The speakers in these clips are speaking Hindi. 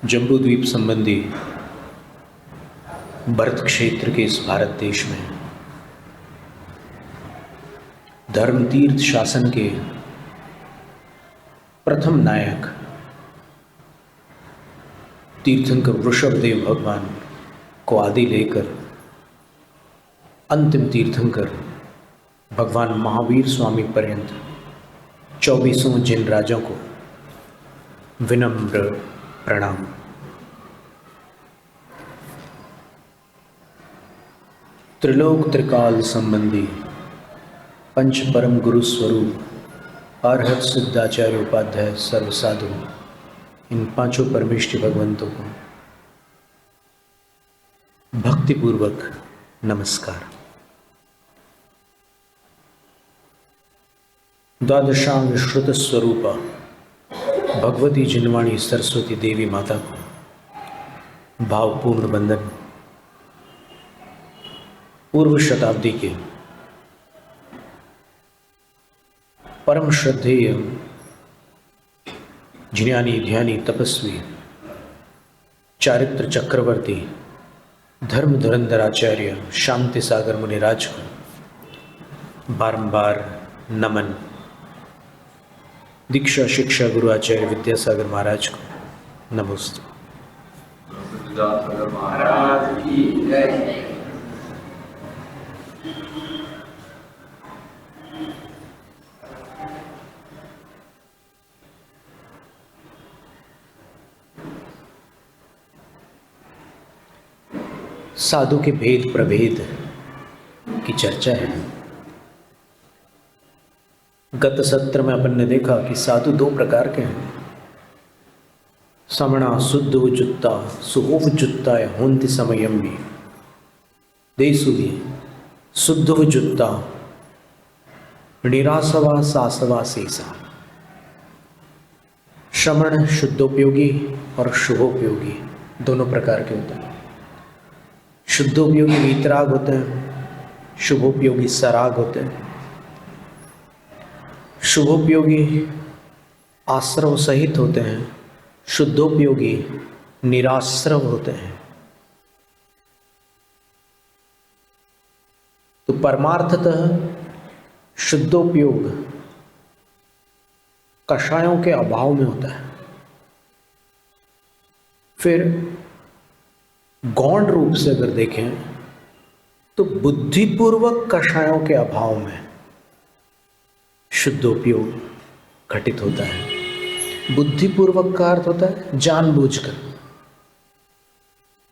जम्बू द्वीप संबंधी भरत क्षेत्र के इस भारत देश में धर्म तीर्थ शासन के प्रथम नायक तीर्थंकर वृषभदेव भगवान को आदि लेकर अंतिम तीर्थंकर भगवान महावीर स्वामी पर्यंत 24 जिन राजों को विनम्र प्रणाम। त्रिलोक त्रिकाल संबंधी पंच परम गुरु स्वरूप अर्हत सिद्धाचार्य उपाध्याय सर्वसाधु इन पांचों परमेष्टि भगवंतों को भक्तिपूर्वक नमस्कार। द्वादशांग श्रुत स्वरूपा भगवती जिनवाणी सरस्वती देवी माता को भावपूर्ण वंदन। पूर्व शताब्दी के परम श्रद्धेय ज्ञानी ध्यानी तपस्वी चारित्र चक्रवर्ती धर्म धुरंधर आचार्य शांति सागर मुनिराज को बारंबार नमन। दीक्षा शिक्षा गुरु आचार्य विद्यासागर महाराज को नमस्ते। महाराज की जय। साधु के भेद प्रभेद की चर्चा है। गत सत्र में अपन ने देखा कि साधु दो प्रकार के हैं। समणा शुद्ध जुत्ता सुहोव जुत्ता होंति समयम भी देसुदी शुद्ध जुत्ता निरासवा सासवा शेषा। श्रमण शुद्धोपयोगी और शुभोपयोगी दोनों प्रकार के होते हैं। शुद्धोपयोगी वीतराग होते हैं, शुभोपयोगी सराग होते हैं। शुभोपयोगी आश्रव सहित होते हैं, शुद्धोपयोगी निराश्रव होते हैं। तो परमार्थतः शुद्धोपयोग कषायों के अभाव में होता है। फिर गौण रूप से अगर देखें तो बुद्धिपूर्वक कषायों के अभाव में शुद्धोपयोग घटित होता है। बुद्धिपूर्वक का अर्थ होता है जानबूझकर।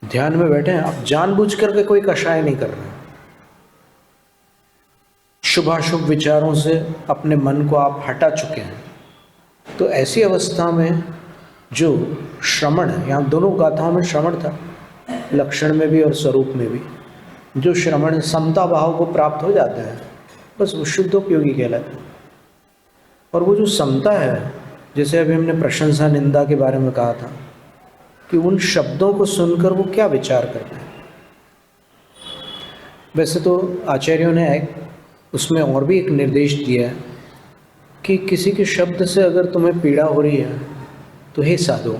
ध्यान में बैठे हैं आप, जानबूझ करके कोई कषाय नहीं कर रहे। शुभाशुभ विचारों से अपने मन को आप हटा चुके हैं। तो ऐसी अवस्था में जो श्रमण है, यहाँ दोनों गाथाओं में श्रमण था, लक्षण में भी और स्वरूप में भी। जो श्रमण समता भाव को प्राप्त हो जाता है बस वो शुद्धोपयोगी कहलाता है। और वो जो समता है, जैसे अभी हमने प्रशंसा निंदा के बारे में कहा था कि उन शब्दों को सुनकर वो क्या विचार करते हैं। वैसे तो आचार्यों ने उसमें और भी एक निर्देश दिया है कि किसी के शब्द से अगर तुम्हें पीड़ा हो रही है तो हे साधु,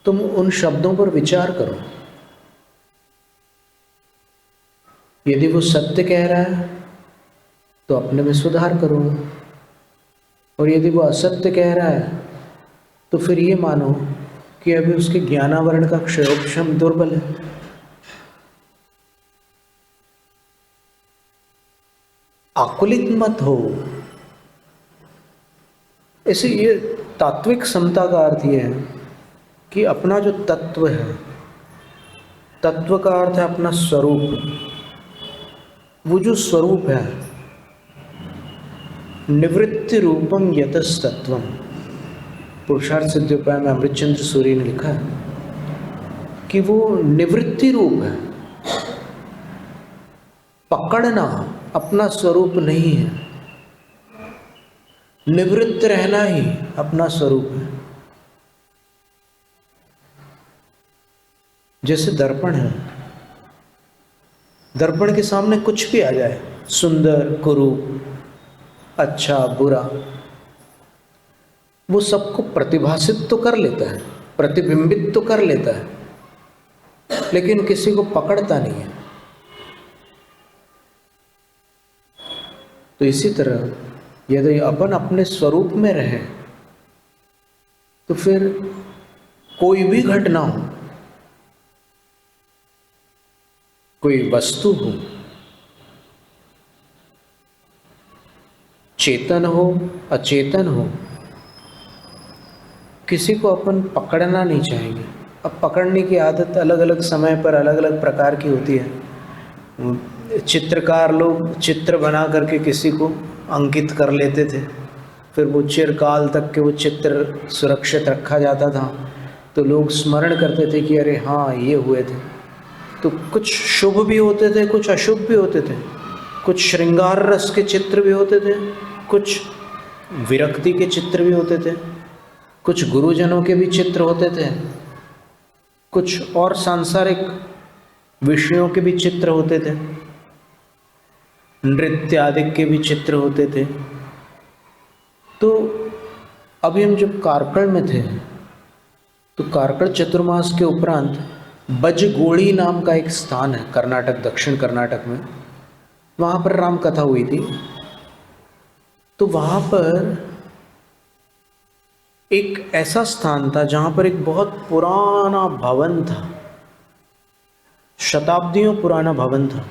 तुम उन शब्दों पर विचार करो। यदि वो सत्य कह रहा है तो अपने में सुधार करो, और यदि वो असत्य कह रहा है तो फिर ये मानो कि अभी उसके ज्ञानावरण का क्षयोक्षम दुर्बल है। आकुलित मत हो। ऐसे ये तात्विक समता का अर्थ ये है कि अपना जो तत्व है, तत्व का अर्थ है अपना स्वरूप। वो जो स्वरूप है, निवृत्ति रूपम यतस्तत्वम, पुरुषार्थ सिद्धियोपाय में अमृतचंद्र सूरी ने लिखा है कि वो निवृत्ति रूप है। पकड़ना अपना स्वरूप नहीं है, निवृत्त रहना ही अपना स्वरूप है। जैसे दर्पण है, दर्पण के सामने कुछ भी आ जाए, सुंदर कुरूप, अच्छा बुरा, वो सबको प्रतिभासित तो कर लेता है, प्रतिबिंबित तो कर लेता है, लेकिन किसी को पकड़ता नहीं है। तो इसी तरह यदि अपन अपने स्वरूप में रहे तो फिर कोई भी घटना हो, कोई वस्तु हो, चेतन हो अचेतन हो, किसी को अपन पकड़ना नहीं चाहेंगे। अब पकड़ने की आदत अलग अलग समय पर अलग अलग प्रकार की होती है। चित्रकार लोग चित्र बना करके किसी को अंकित कर लेते थे, फिर वो चिरकाल तक के वो चित्र सुरक्षित रखा जाता था, तो लोग स्मरण करते थे कि अरे हाँ ये हुए थे। तो कुछ शुभ भी होते थे, कुछ अशुभ भी होते थे, कुछ श्रृंगार रस के चित्र भी होते थे, कुछ विरक्ति के चित्र भी होते थे, कुछ गुरुजनों के भी चित्र होते थे, कुछ और सांसारिक विषयों के भी चित्र होते थे, नृत्य आदि के भी चित्र होते थे। तो अभी हम जब कारकल में थे तो कारकल चतुर्मास के उपरांत बजगोड़ी नाम का एक स्थान है कर्नाटक, दक्षिण कर्नाटक में, वहाँ पर राम कथा हुई थी। तो वहाँ पर एक ऐसा स्थान था जहाँ पर एक बहुत पुराना भवन था, शताब्दियों पुराना भवन था।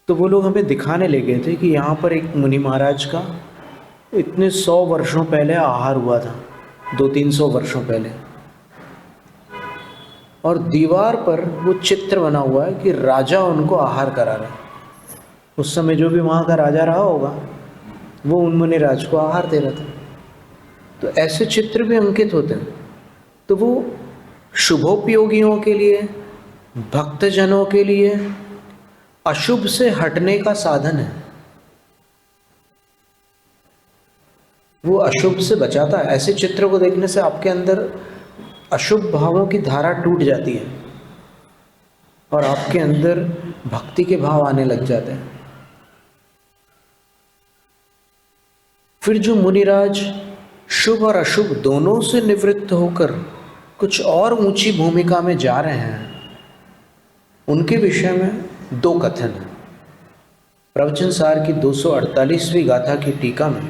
तो वो लोग हमें दिखाने ले गए थे कि यहाँ पर एक मुनि महाराज का इतने 100 वर्षों पहले आहार हुआ था, 200-300 वर्षों पहले। और दीवार पर वो चित्र बना हुआ है कि राजा उनको आहार करा रहा है। उस समय जो भी वहाँ का राजा रहा होगा वो उन मुनि राज को आहार दे रहा था। तो ऐसे चित्र भी अंकित होते हैं। तो वो शुभोपयोगियों के लिए, भक्तजनों के लिए अशुभ से हटने का साधन है। वो अशुभ से बचाता है। ऐसे चित्र को देखने से आपके अंदर अशुभ भावों की धारा टूट जाती है और आपके अंदर भक्ति के भाव आने लग जाते हैं। फिर जो मुनिराज शुभ और अशुभ दोनों से निवृत्त होकर कुछ और ऊंची भूमिका में जा रहे हैं, उनके विषय में 2 कथन हैं। प्रवचन सार की 248वीं गाथा की टीका में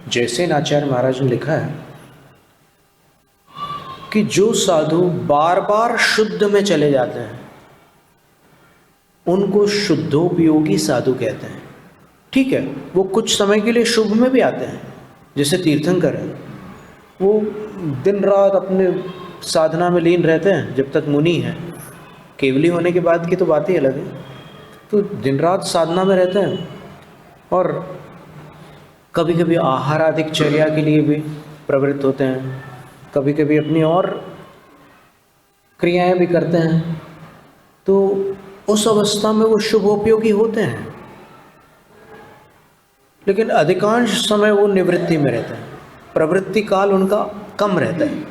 जयसेन आचार्य महाराज ने लिखा है कि जो साधु बार बार शुद्ध में चले जाते हैं उनको शुद्धोपयोगी साधु कहते हैं। ठीक है, वो कुछ समय के लिए शुभ में भी आते हैं, जैसे तीर्थंकर है, वो दिन रात अपने साधना में लीन रहते हैं जब तक मुनि हैं। केवली होने के बाद की तो बात ही अलग है। तो दिन रात साधना में रहते हैं और कभी कभी आहार आदि चर्या के लिए भी प्रवृत्त होते हैं, कभी कभी अपनी और क्रियाएं भी करते हैं। तो उस अवस्था में वो शुभोपयोगी होते हैं, लेकिन अधिकांश समय वो निवृत्ति में रहते हैं, प्रवृत्ति काल उनका कम रहता है,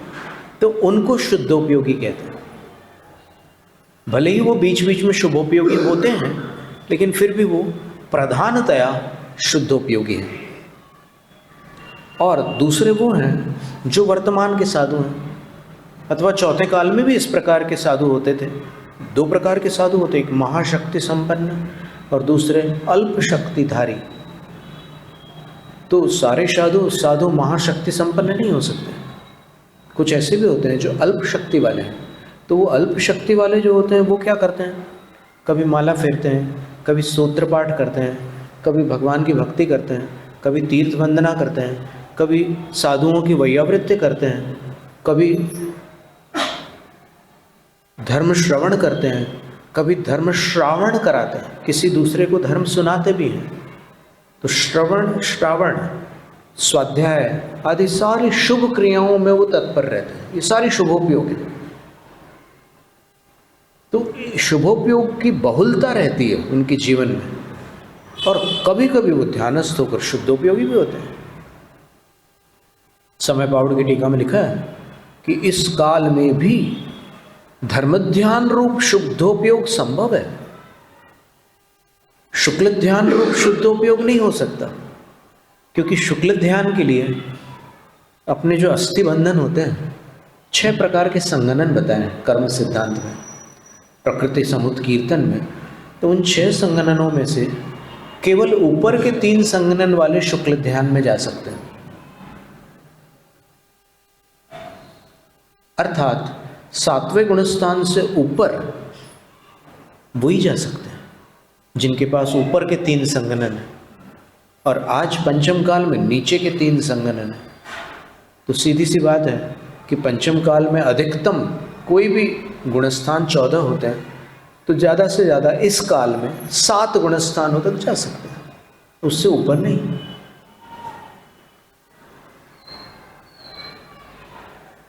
तो उनको शुद्धोपयोगी कहते हैं। भले ही वो बीच बीच में शुभोपयोगी होते हैं, लेकिन फिर भी वो प्रधानतया शुद्धोपयोगी हैं। और दूसरे वो हैं जो वर्तमान के साधु हैं, अथवा चौथे काल में भी इस प्रकार के साधु होते थे। 2 प्रकार के साधु होते, एक महाशक्ति संपन्न और दूसरे अल्प शक्तिधारी। तो सारे साधु महाशक्ति संपन्न नहीं हो सकते, कुछ ऐसे भी होते हैं जो अल्प शक्ति वाले हैं। तो वो अल्प शक्ति वाले जो होते हैं वो क्या करते हैं, कभी माला फेरते हैं, कभी स्तोत्र पाठ करते हैं, कभी भगवान की भक्ति करते हैं, कभी तीर्थ वंदना करते हैं, कभी साधुओं की वैयावृत्ति करते हैं, कभी धर्म श्रवण करते हैं, कभी धर्म श्रावण कराते हैं, किसी दूसरे को धर्म सुनाते भी हैं। तो श्रवण, श्रावण, स्वाध्याय आदि सारी शुभ क्रियाओं में वो तत्पर रहते हैं। ये सारी शुभोपयोग है। तो शुभोपयोग की बहुलता रहती है उनके जीवन में, और कभी कभी वो ध्यानस्थ होकर शुद्धोपयोगी भी होते हैं। समय पावड़ की टीका में लिखा है कि इस काल में भी धर्म ध्यान रूप शुद्धोपयोग संभव है, शुक्ल ध्यान रूप शुद्धोपयोग नहीं हो सकता, क्योंकि शुक्ल ध्यान के लिए अपने जो अस्थि बंधन होते हैं, 6 प्रकार के संगनन बताए हैं कर्म सिद्धांत में, प्रकृति समुत कीर्तन में। तो उन 6 संगननों में से केवल ऊपर के 3 संगनन वाले शुक्ल ध्यान में जा सकते हैं। अर्थात 7वें गुणस्थान से ऊपर वही जा सकते हैं जिनके पास ऊपर के 3 संगनन है, और आज पंचम काल में नीचे के 3 संगनन है। तो सीधी सी बात है कि पंचम काल में अधिकतम कोई भी गुणस्थान 14 होते हैं, तो ज़्यादा से ज़्यादा इस काल में 7 गुणस्थानों तक जा सकते हैं, उससे ऊपर नहीं।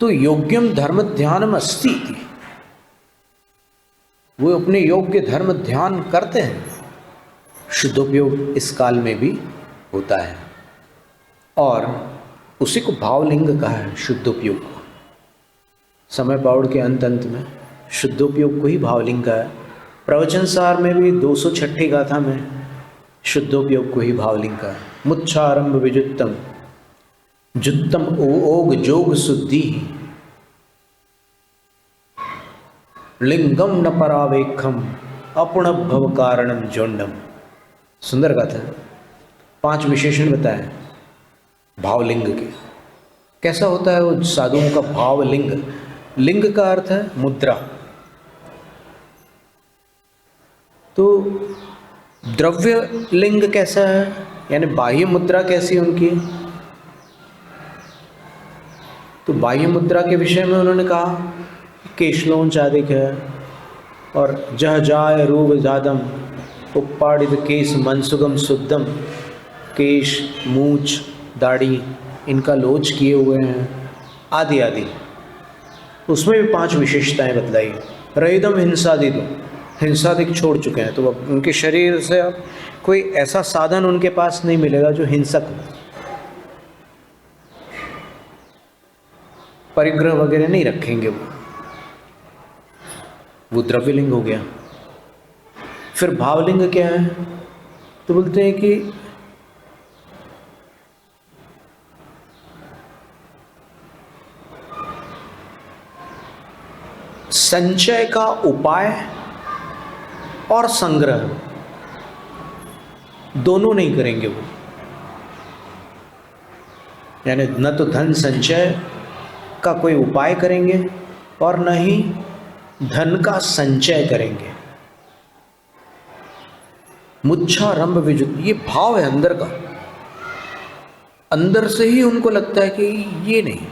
तो योग्यम धर्म ध्यानम अस्ति, वो अपने योग्य धर्म ध्यान करते हैं। शुद्धोपयोग इस काल में भी होता है, और उसी को भावलिंग कहा है, शुद्धोपयोग को। समय पाउड़ के अंत में शुद्धोपयोग को ही भावलिंग कहा है। प्रवचन सार में भी 206 गाथा में शुद्धोपयोग को ही भावलिंग कहा है। मुच्छारंभ विजुत्तम जुत्तम ओग जोग शुद्धि लिंगम न परावेखम अपुण भव कारणम जोंडम। सुंदर गाथा है। 5 विशेषण बताए भावलिंग के। कैसा होता है वो साधुओं का भावलिंग? लिंग का अर्थ है मुद्रा। तो द्रव्य लिंग कैसा है, यानी बाह्य मुद्रा कैसी उनकी? तो बाह्य मुद्रा के विषय में उन्होंने कहा केशलों चादिक है, और जह जाय रूप जादम उपाड़ित केश मनसुगम शुद्धम। केश, मूछ, दाढ़ी इनका लोच किए हुए हैं, आदि आदि। उसमें भी 5 विशेषताएं बतलाई। रहिदम हिंसादिक, हिंसादिक छोड़ चुके हैं, तो अब उनके शरीर से अब कोई ऐसा साधन उनके पास नहीं मिलेगा जो हिंसक हो। परिग्रह वगैरह नहीं रखेंगे वो द्रव्यलिंग हो गया। फिर भावलिंग क्या है? तो बोलते हैं कि संचय का उपाय और संग्रह दोनों नहीं करेंगे वो। यानी न तो धन संचय का कोई उपाय करेंगे और न ही धन का संचय करेंगे। मुच्छारंभ विजुत, ये भाव है अंदर का। अंदर से ही उनको लगता है कि ये नहीं।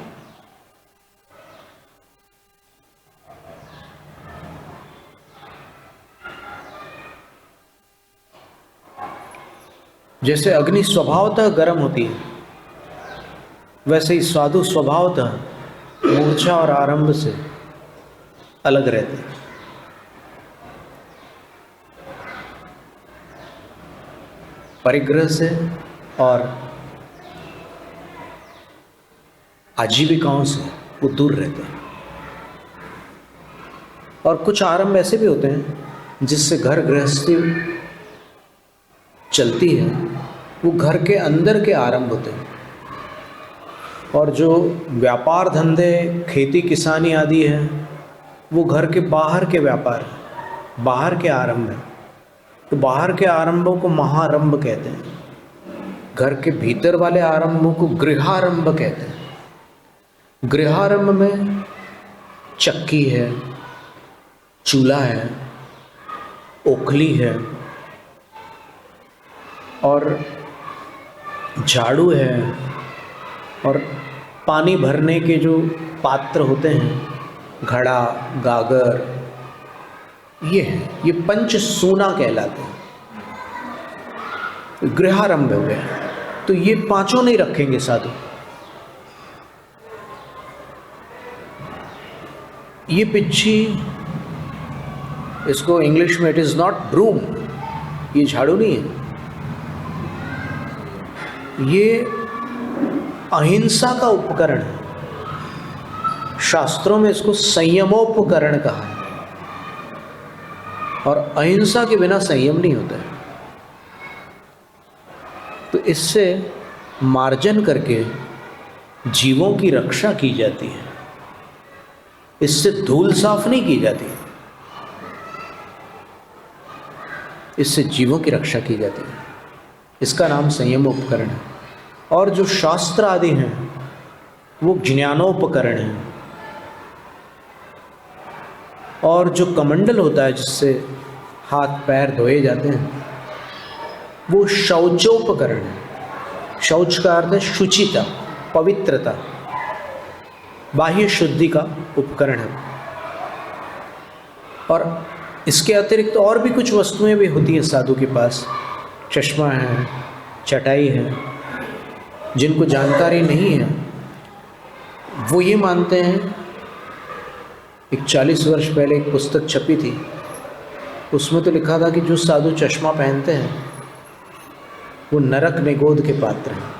जैसे अग्नि स्वभावतः गर्म होती है, वैसे ही साधु स्वभावतः मूर्छा और आरंभ से अलग रहते हैं। परिग्रह से और आजीविकाओं से वो दूर रहते हैं। और कुछ आरंभ ऐसे भी होते हैं जिससे घर गृहस्थी चलती है, वो घर के अंदर के आरंभ होते हैं। और जो व्यापार धंधे, खेती किसानी आदि है, वो घर के बाहर के व्यापार, बाहर के आरंभ है। तो बाहर के आरंभों को महारंभ कहते हैं, घर के भीतर वाले आरंभों को गृहारंभ कहते हैं। गृहारंभ में चक्की है, चूल्हा है, ओखली है और झाड़ू है, और पानी भरने के जो पात्र होते हैं, घड़ा, गागर, ये है, ये पंच सूना कहलाते हैं। गृहारंभ हो गया। तो ये 5 नहीं रखेंगे साधु। ये पिच्छी, इसको इंग्लिश में इट इज नॉट ब्रूम, ये झाड़ू नहीं है, ये अहिंसा का उपकरण है। शास्त्रों में इसको संयमोपकरण कहा है, और अहिंसा के बिना संयम नहीं होता है। तो इससे मार्जन करके जीवों की रक्षा की जाती है, इससे धूल साफ नहीं की जाती, इससे जीवों की रक्षा की जाती है। इसका नाम संयम उपकरण है। और जो शास्त्र आदि हैं वो ज्ञानोपकरण हैं। और जो कमंडल होता है जिससे हाथ पैर धोए जाते हैं वो शौचोपकरण है। शौच का अर्थ है शुचिता, पवित्रता, बाह्य शुद्धि का उपकरण है। और इसके अतिरिक्त और भी कुछ वस्तुएं भी होती हैं साधु के पास। चश्मा है, चटाई है। जिनको जानकारी नहीं है वो ये मानते हैं, एक 40 वर्ष पहले एक पुस्तक छपी थी, उसमें तो लिखा था कि जो साधु चश्मा पहनते हैं वो नरक निगोद के पात्र हैं।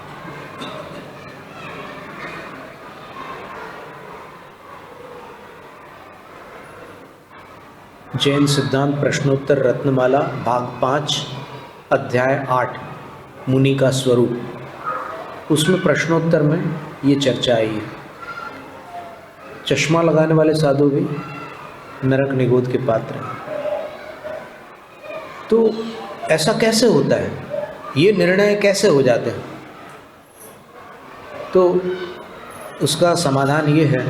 जैन सिद्धांत प्रश्नोत्तर रत्नमाला भाग 5 अध्याय 8 मुनि का स्वरूप, उसमें प्रश्नोत्तर में ये चर्चा आई है। चश्मा लगाने वाले साधु भी नरक निगोद के पात्र हैं। तो ऐसा कैसे होता है, ये निर्णय कैसे हो जाते हैं? तो उसका समाधान ये है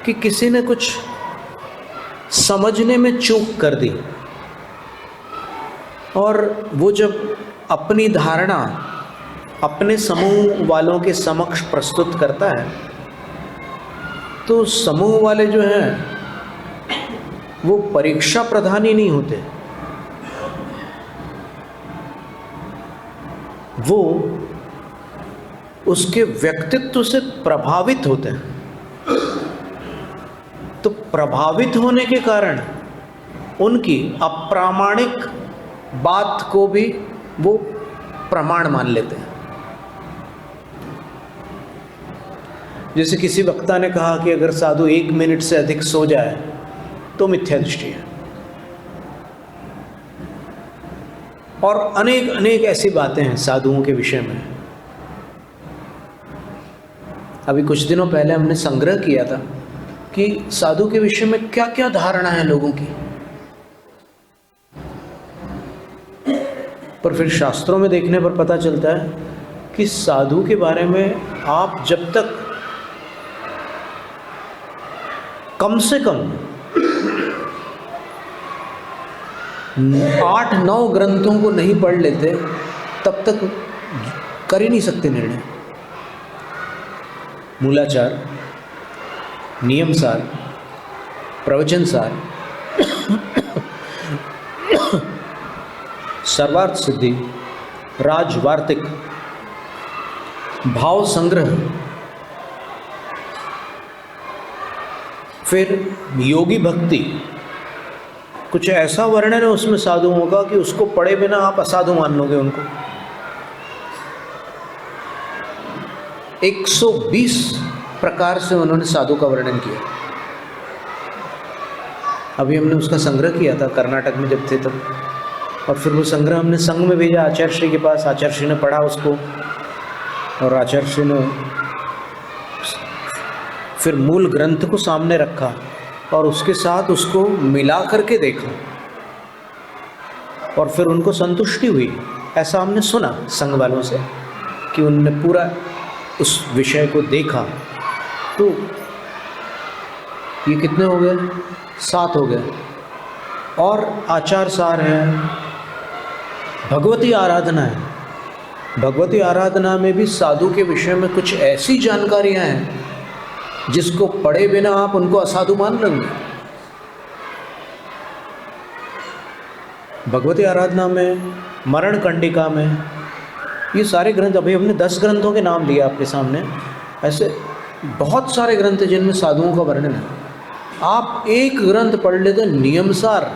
कि किसी ने कुछ समझने में चूक कर दी और वो जब अपनी धारणा अपने समूह वालों के समक्ष प्रस्तुत करता है तो समूह वाले जो हैं वो परीक्षा प्रधान ही नहीं होते, वो उसके व्यक्तित्व से प्रभावित होते हैं। तो प्रभावित होने के कारण उनकी अप्रामाणिक बात को भी वो प्रमाण मान लेते हैं। जैसे किसी वक्ता ने कहा कि अगर साधु 1 मिनट से अधिक सो जाए तो मिथ्या दृष्टि है। और अनेक अनेक ऐसी बातें हैं साधुओं के विषय में। अभी कुछ दिनों पहले हमने संग्रह किया था कि साधु के विषय में क्या क्या धारणा है लोगों की, पर फिर शास्त्रों में देखने पर पता चलता है कि साधु के बारे में आप जब तक कम से कम 8-9 ग्रंथों को नहीं पढ़ लेते तब तक कर ही नहीं सकते निर्णय। मूलाचार, नियमसार, प्रवचनसार, सर्वार्थ सिद्धि, राजवार्तिक, भाव संग्रह, फिर योगी भक्ति, कुछ ऐसा वर्णन है उसमें साधुओं का कि उसको पढ़े बिना आप असाधु मान लोगे उनको। 120 प्रकार से उन्होंने साधु का वर्णन किया। अभी हमने उसका संग्रह किया था कर्नाटक में जब थे तब, और फिर वो संग्रह हमने संघ में भेजा आचार्य श्री के पास। आचार्य श्री ने पढ़ा उसको और आचार्य श्री ने फिर मूल ग्रंथ को सामने रखा और उसके साथ उसको मिला करके देखा और फिर उनको संतुष्टि हुई। ऐसा हमने सुना संघ वालों से कि उन्होंने पूरा उस विषय को देखा। तो ये कितने हो गए? 7 हो गए। और आचार सार है, भगवती आराधना है। भगवती आराधना में भी साधु के विषय में कुछ ऐसी जानकारियां हैं जिसको पढ़े बिना आप उनको असाधु मान लेंगे। भगवती आराधना में, मरण कंडिका में, ये सारे ग्रंथ, अभी हमने 10 ग्रंथों के नाम दिए आपके सामने। ऐसे बहुत सारे ग्रंथ हैं जिनमें साधुओं का वर्णन है। आप एक ग्रंथ पढ़ लेते नियमसार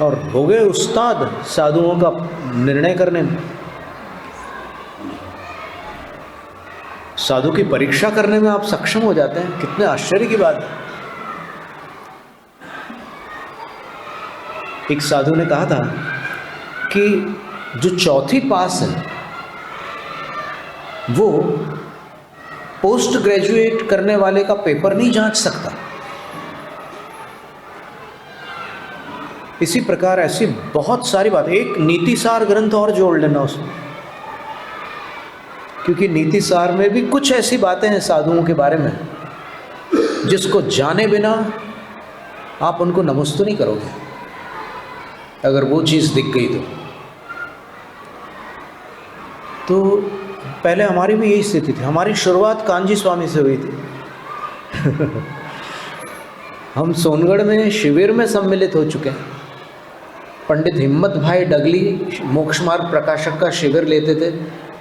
और हो गए उस्ताद साधुओं का निर्णय करने में। साधु की परीक्षा करने में आप सक्षम हो जाते हैं। कितने आश्चर्य की बात है। एक साधु ने कहा था कि जो चौथी पास है वो पोस्ट ग्रेजुएट करने वाले का पेपर नहीं जांच सकता। इसी प्रकार ऐसी बहुत सारी बातें, एक नीतिसार ग्रंथ और जोड़ लेना उसमें, क्योंकि नीतिसार में भी कुछ ऐसी बातें हैं साधुओं के बारे में जिसको जाने बिना आप उनको नमस्ते नहीं करोगे, अगर वो चीज़ दिख गई तो पहले हमारी भी यही स्थिति थी। हमारी शुरुआत कांजी स्वामी से हुई थी। हम सोनगढ़ में शिविर में सम्मिलित हो चुके हैं। पंडित हिम्मत भाई डगली मोक्ष मार्ग प्रकाशक का शिविर लेते थे,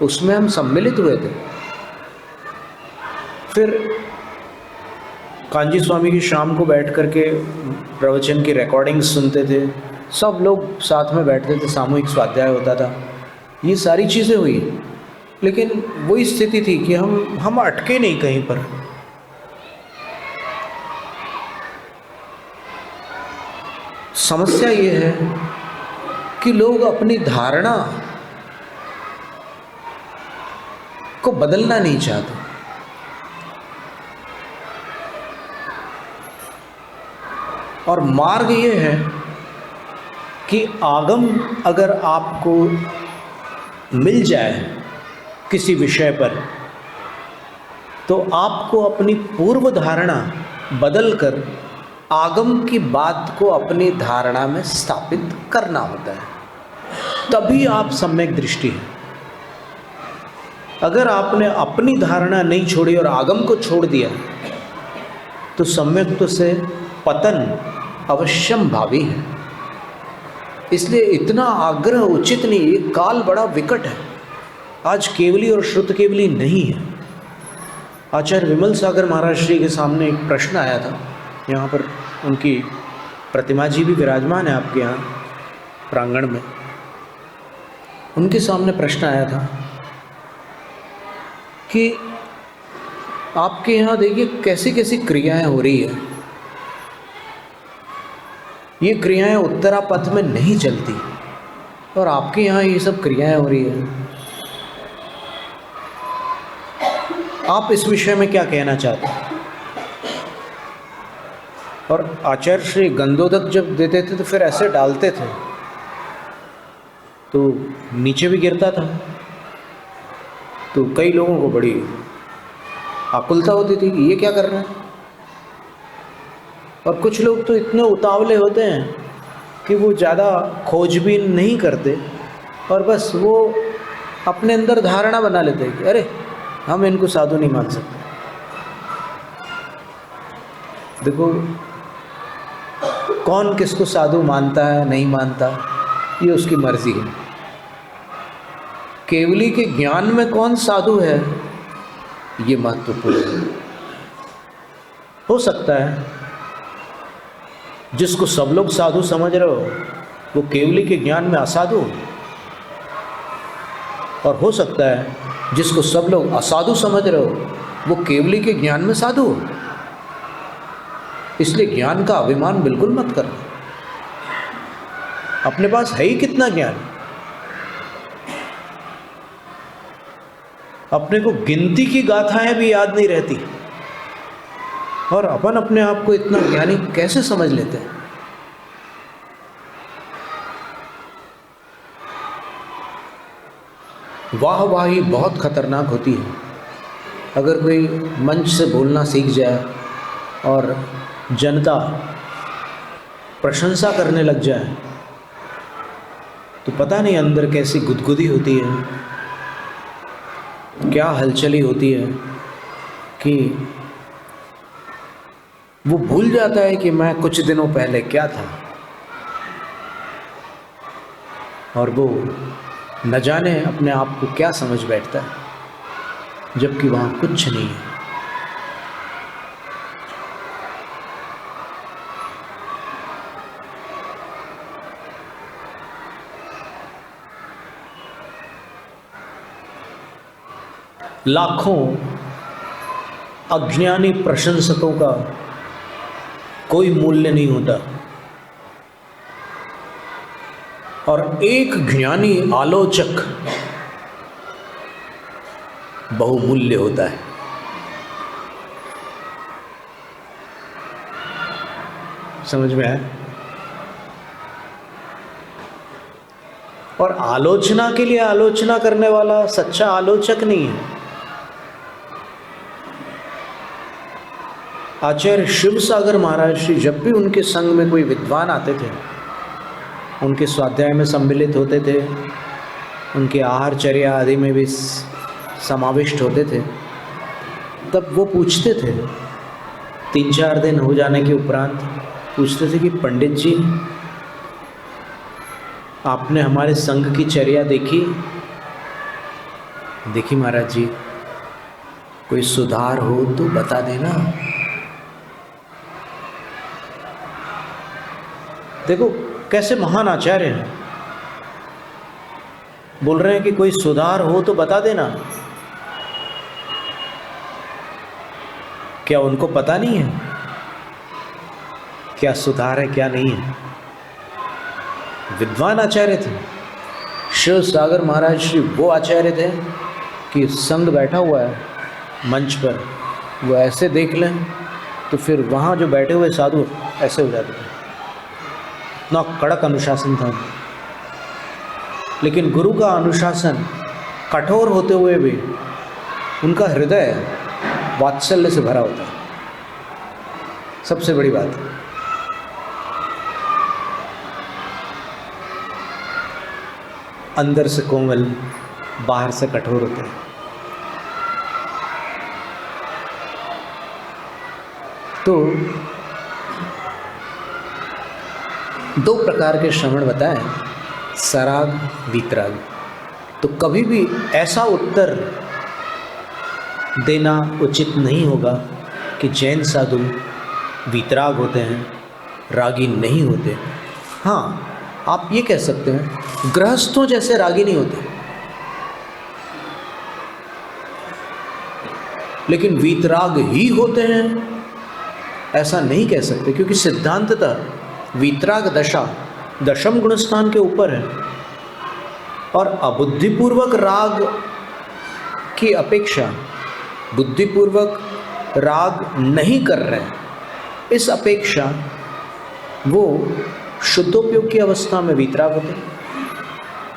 उसमें हम सम्मिलित हुए थे। फिर कांजी स्वामी की शाम को बैठ करके प्रवचन की रिकॉर्डिंग सुनते थे, सब लोग साथ में बैठते थे, सामूहिक स्वाध्याय होता था, ये सारी चीज़ें हुई। लेकिन वही स्थिति थी कि हम अटके नहीं कहीं पर। समस्या ये है कि लोग अपनी धारणा को बदलना नहीं चाहते। और मार्ग ये है कि आगम अगर आपको मिल जाए किसी विषय पर, तो आपको अपनी पूर्व धारणा बदलकर आगम की बात को अपनी धारणा में स्थापित करना होता है, तभी आप सम्यक दृष्टि है। अगर आपने अपनी धारणा नहीं छोड़ी और आगम को छोड़ दिया तो सम्यक्त्व से पतन अवश्यम भावी है। इसलिए इतना आग्रह उचित नहीं। ये काल बड़ा विकट है। आज केवली और श्रुत केवली नहीं है। आचार्य विमल सागर महाराज श्री के सामने एक प्रश्न आया था, यहाँ पर उनकी प्रतिमा जी भी विराजमान है आपके यहाँ प्रांगण में। उनके सामने प्रश्न आया था कि आपके यहाँ देखिए कैसी कैसी क्रियाएं हो रही है, ये क्रियाएं उत्तरापथ में नहीं चलती और आपके यहाँ ये सब क्रियाएं हो रही है, आप इस विषय में क्या कहना चाहते हैं? और आचार्य श्री गंधोदक जब देते थे तो फिर ऐसे डालते थे तो नीचे भी गिरता था, तो कई लोगों को बड़ी आकुलता होती थी कि ये क्या कर रहे हैं। और कुछ लोग तो इतने उतावले होते हैं कि वो ज़्यादा खोजबीन नहीं करते और बस वो अपने अंदर धारणा बना लेते हैं कि अरे हम इनको साधु नहीं मान सकते। देखो, कौन किसको साधु मानता है नहीं मानता ये उसकी मर्जी है। केवली के ज्ञान में कौन साधु है ये महत्वपूर्ण है। हो सकता है जिसको सब लोग साधु समझ रहे हो वो केवली के ज्ञान में असाधु हो, और हो सकता है जिसको सब लोग असाधु समझ रहे हो वो केवली के ज्ञान में साधु हो। इसलिए ज्ञान का अभिमान बिल्कुल मत करना। अपने पास है ही कितना ज्ञान, अपने को गिनती की गाथाएं भी याद नहीं रहती और अपन अपने आप को इतना ज्ञानी कैसे समझ लेते हैं। वाहवाही बहुत खतरनाक होती है। अगर कोई मंच से बोलना सीख जाए और जनता प्रशंसा करने लग जाए तो पता नहीं अंदर कैसी गुदगुदी होती है, क्या हलचली होती है कि वो भूल जाता है कि मैं कुछ दिनों पहले क्या था, और वो न जाने अपने आप को क्या समझ बैठता है जबकि वहाँ कुछ नहीं है। लाखों अज्ञानी प्रशंसकों का कोई मूल्य नहीं होता और एक ज्ञानी आलोचक बहुमूल्य होता है। समझ में आया? और आलोचना के लिए आलोचना करने वाला सच्चा आलोचक नहीं है। आचार्य शिव सागर महाराज श्री जब भी उनके संग में कोई विद्वान आते थे, उनके स्वाध्याय में सम्मिलित होते थे, उनके आहारचर्या आदि में भी समाविष्ट होते थे, तब वो पूछते थे, 3-4 दिन हो जाने के उपरांत पूछते थे कि पंडित जी, आपने हमारे संघ की चर्या देखी? देखी महाराज जी, कोई सुधार हो तो बता देना। देखो कैसे महान आचार्य हैं, बोल रहे हैं कि कोई सुधार हो तो बता देना। क्या उनको पता नहीं है क्या सुधार है क्या नहीं है? विद्वान आचार्य थे। शिव सागर महाराज श्री वो आचार्य थे कि संघ बैठा हुआ है मंच पर, वो ऐसे देख लें तो फिर वहाँ जो बैठे हुए साधु ऐसे हो जाते थे। इतना कड़क अनुशासन था। लेकिन गुरु का अनुशासन कठोर होते हुए भी उनका हृदय वात्सल्य से भरा होता है। सबसे बड़ी बात, अंदर से कोमल, बाहर से कठोर होते हैं। तो 2 प्रकार के श्रवण बताएं, सराग, वीतराग। तो कभी भी ऐसा उत्तर देना उचित नहीं होगा कि जैन साधु वीतराग होते हैं, रागी नहीं होते। हाँ, आप ये कह सकते हैं गृहस्थों जैसे रागी नहीं होते, लेकिन वीतराग ही होते हैं ऐसा नहीं कह सकते, क्योंकि सिद्धांततः वीतराग दशा दशम गुणस्थान के ऊपर है और अबुद्धिपूर्वक राग की अपेक्षा बुद्धिपूर्वक राग नहीं कर रहे हैं, इस अपेक्षा वो शुद्धोपयोग की अवस्था में वीतराग होते हैं।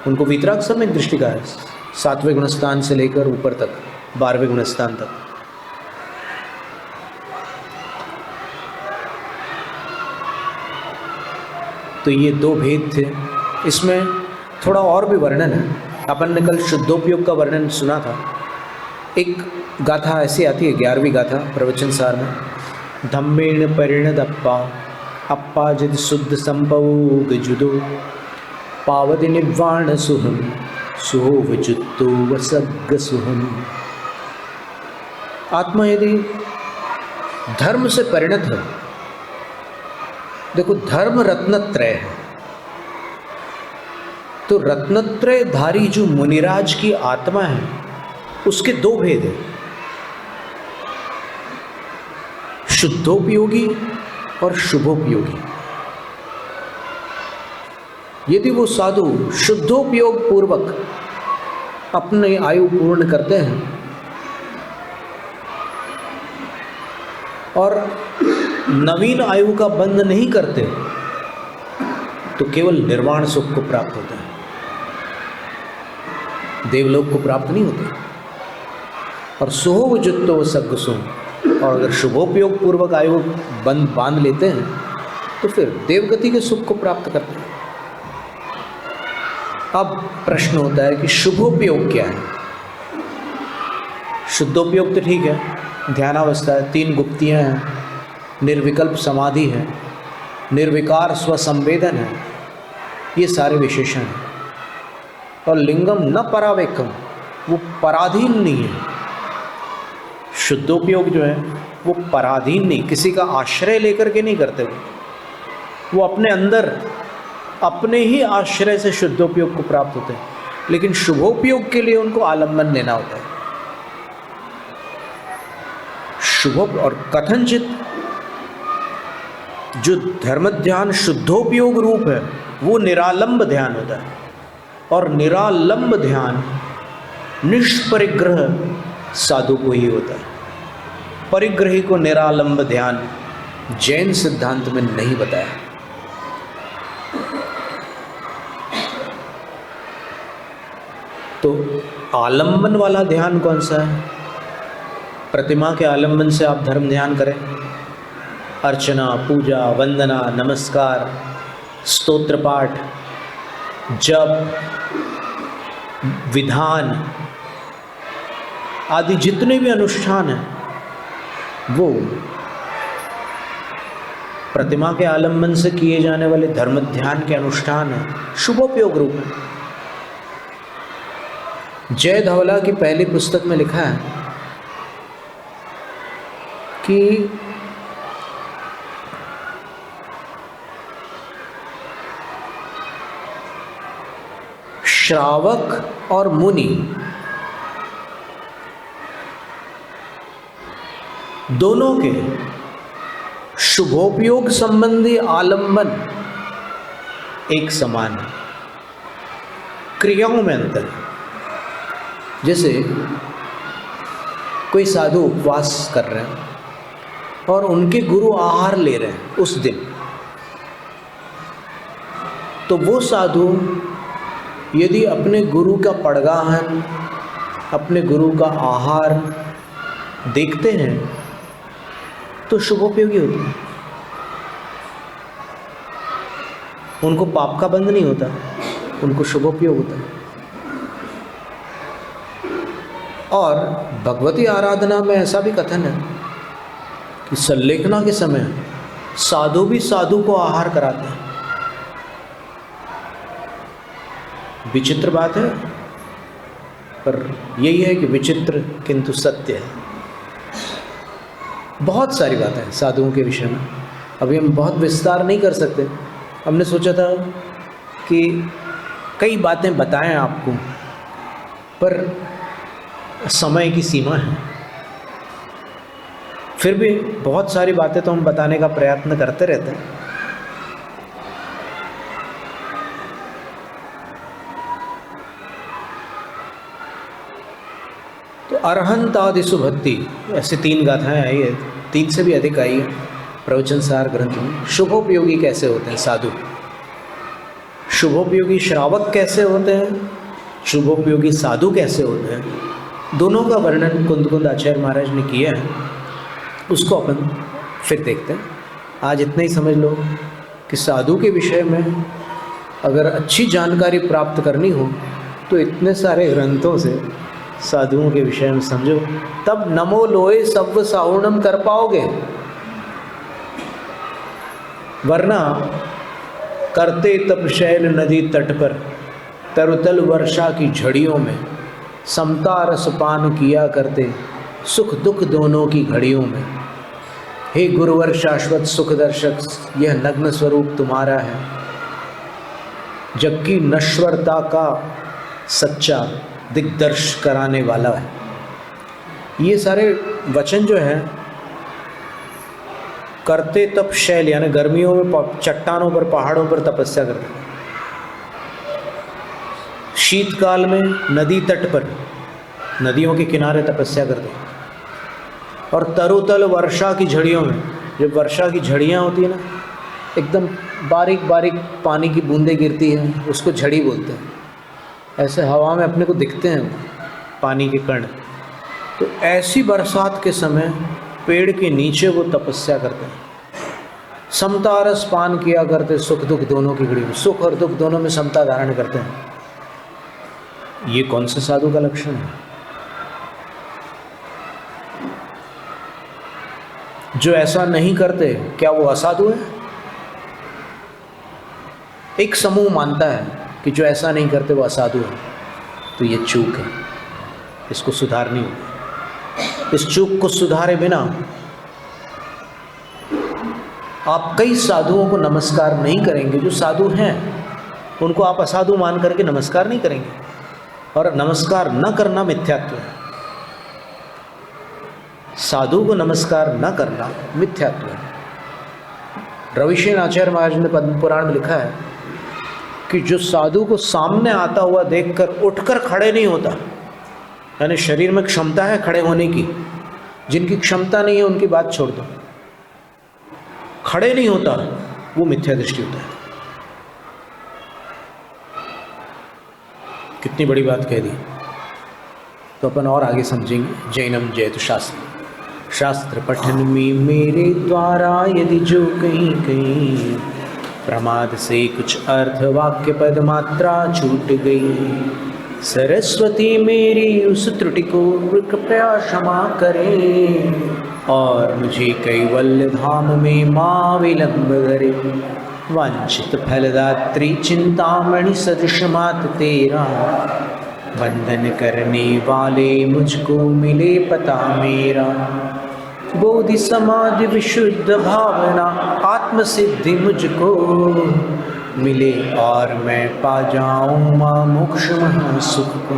उनको वीतराग सम्यक दृष्टि का है, 7वें गुणस्थान से लेकर ऊपर तक 12वें गुणस्थान तक। तो ये 2 भेद थे। इसमें थोड़ा और भी वर्णन है। अपन ने कल शुद्धोपयोग का वर्णन सुना था। एक गाथा ऐसी आती है, 11वीं गाथा प्रवचन सार में, धम्मेण परिणदप्पा अप्पा जिद शुद्ध संपौग जुदो पावति निवाण सुहम सुहो विजुत्तो वसग्ग सुहम। आत्मा यदि धर्म से परिणत है, देखो धर्म रत्नत्रय है, तो रत्नत्रय धारी जो मुनिराज की आत्मा है उसके 2 भेद हैं, शुद्धोपयोगी और शुभोपयोगी। यदि वो साधु शुद्धोपयोग पूर्वक अपने आयु पूर्ण करते हैं और नवीन आयु का बंध नहीं करते, तो केवल निर्वाण सुख को प्राप्त होता है, देवलोक को प्राप्त नहीं होते। और सुहो विजुत्तो वसग्ग सुहम, और अगर शुभोपयोग पूर्वक आयु बांध लेते हैं तो फिर देवगति के सुख को प्राप्त करते हैं। अब प्रश्न होता है कि शुभोपयोग क्या है? शुद्धोपयोग तो ठीक है, ध्यानावस्था है, 3 गुप्तियाँ हैं, निर्विकल्प समाधि है, निर्विकार स्वसंवेदन है, ये सारे विशेषण हैं। और लिंगम न परावेकम, वो पराधीन नहीं है। शुद्धोपयोग जो है वो पराधीन नहीं, किसी का आश्रय लेकर के नहीं करते, वो अपने अंदर अपने ही आश्रय से शुद्धोपयोग को प्राप्त होते हैं। लेकिन शुभोपयोग के लिए उनको आलम्बन लेना होता है। शुभ और कथनचित जो धर्म ध्यान शुद्धोपयोग रूप है वो निरालंब ध्यान होता है, और निरालंब ध्यान निष्परिग्रह साधु को ही होता है। परिग्रही को निरालंब ध्यान जैन सिद्धांत में नहीं बताया। तो आलंबन वाला ध्यान कौन सा है? प्रतिमा के आलंबन से आप धर्म ध्यान करें, अर्चना, पूजा, वंदना, नमस्कार, स्तोत्र पाठ, जप, विधान आदि जितने भी अनुष्ठान हैं वो प्रतिमा के आलंबन से किए जाने वाले धर्म ध्यान के अनुष्ठान हैं, शुभोपयोग रूप में। जय धवला की पहली पुस्तक में लिखा है कि श्रावक और मुनि दोनों के शुभोपयोग संबंधी आलंबन एक समान है, क्रियाओं में अंतर है। जैसे कोई साधु उपवास कर रहे हैं और उनके गुरु आहार ले रहे हैं उस दिन, तो वो साधु यदि अपने गुरु का पड़गाहन, अपने गुरु का आहार देखते हैं तो शुभोपयोगी होते हैं, उनको पाप का बंध नहीं होता, उनको शुभोपयोग होता है। और भगवती आराधना में ऐसा भी कथन है कि संलेखना के समय साधु भी साधु को आहार कराते हैं। विचित्र बात है, पर यही है कि विचित्र किंतु सत्य है। बहुत सारी बातें हैं साधुओं के विषय में, अभी हम बहुत विस्तार नहीं कर सकते। हमने सोचा था कि कई बातें बताएं आपको, पर समय की सीमा है। फिर भी बहुत सारी बातें तो हम बताने का प्रयत्न करते रहते हैं। तो अरहंत आदि सुभक्ति, ऐसे 3 गाथाएं आई है, 3 से भी अधिक आई है प्रवचन सार ग्रंथ में। शुभोपयोगी कैसे होते हैं साधु, शुभोपयोगी श्रावक कैसे होते हैं, शुभोपयोगी साधु कैसे होते हैं, दोनों का वर्णन कुंद आचार्य महाराज ने किया है। उसको अपन फिर देखते हैं। आज इतना ही समझ लो कि साधु के विषय में अगर अच्छी जानकारी प्राप्त करनी हो तो इतने सारे ग्रंथों से साधुओं के विषय में समझो, तब नमो लोए सव्व साहुणम कर पाओगे। वरना करते तप शैल नदी तट पर तरुतल वर्षा की झड़ियों में समता रस पान किया करते सुख दुख दोनों की घड़ियों में। हे गुरुवर शाश्वत सुख दर्शक, यह नग्न स्वरूप तुम्हारा है, जबकि नश्वरता का सच्चा दिग्दर्श कराने वाला है। ये सारे वचन जो हैं, करते तप शैल यानी गर्मियों में चट्टानों पर पहाड़ों पर तपस्या करते, शीतकाल में नदी तट पर नदियों के किनारे तपस्या करते, और तरुतल वर्षा की झड़ियों में, जब वर्षा की झड़ियाँ होती है ना, एकदम बारीक बारीक पानी की बूंदें गिरती हैं, उसको झड़ी बोलते हैं। ऐसे हवा में अपने को दिखते हैं पानी के कण। तो ऐसी बरसात के समय पेड़ के नीचे वो तपस्या करते हैं, समता रस पान किया करते, सुख दुख दोनों की घड़ी में, सुख और दुख दोनों में समता धारण करते हैं। ये कौन से साधु का लक्षण है? जो ऐसा नहीं करते, क्या वो असाधु है? एक समूह मानता है कि जो ऐसा नहीं करते वो असाधु है, तो ये चूक है, इसको सुधारनी होगी। इस चूक को सुधारे बिना आप कई साधुओं को नमस्कार नहीं करेंगे। जो साधु हैं उनको आप असाधु मान करके नमस्कार नहीं करेंगे, और नमस्कार न करना मिथ्यात्व है। साधु को नमस्कार न करना मिथ्यात्व है। रविशेन आचार्य महाराज ने पद्म पुराण में लिखा है कि जो साधु को सामने आता हुआ देखकर उठकर खड़े नहीं होता, यानी शरीर में क्षमता है खड़े होने की, जिनकी क्षमता नहीं है उनकी बात छोड़ दो, खड़े नहीं होता वो मिथ्या दृष्टि होता है। कितनी बड़ी बात कह दी। तो अपन और आगे समझेंगे। जैनम जयतु शास्त्र। शास्त्र पठन में मेरे द्वारा यदि जो कहीं कहीं प्रमाद से कुछ अर्थ वाक्य पद मात्रा छूट गई, सरस्वती मेरी उस त्रुटि को कृपया क्षमा करें और मुझे कैवल्य धाम में मां विलंब करे। वांछित फलदात्री चिंतामणि सदृश मात तेरा, वंदन करने वाले मुझको मिले पता मेरा। बोधि समाधि विशुद्ध भावना आत्म सिद्धि मुझको मिले और मैं पा जाऊं मां मोक्ष महासुख को।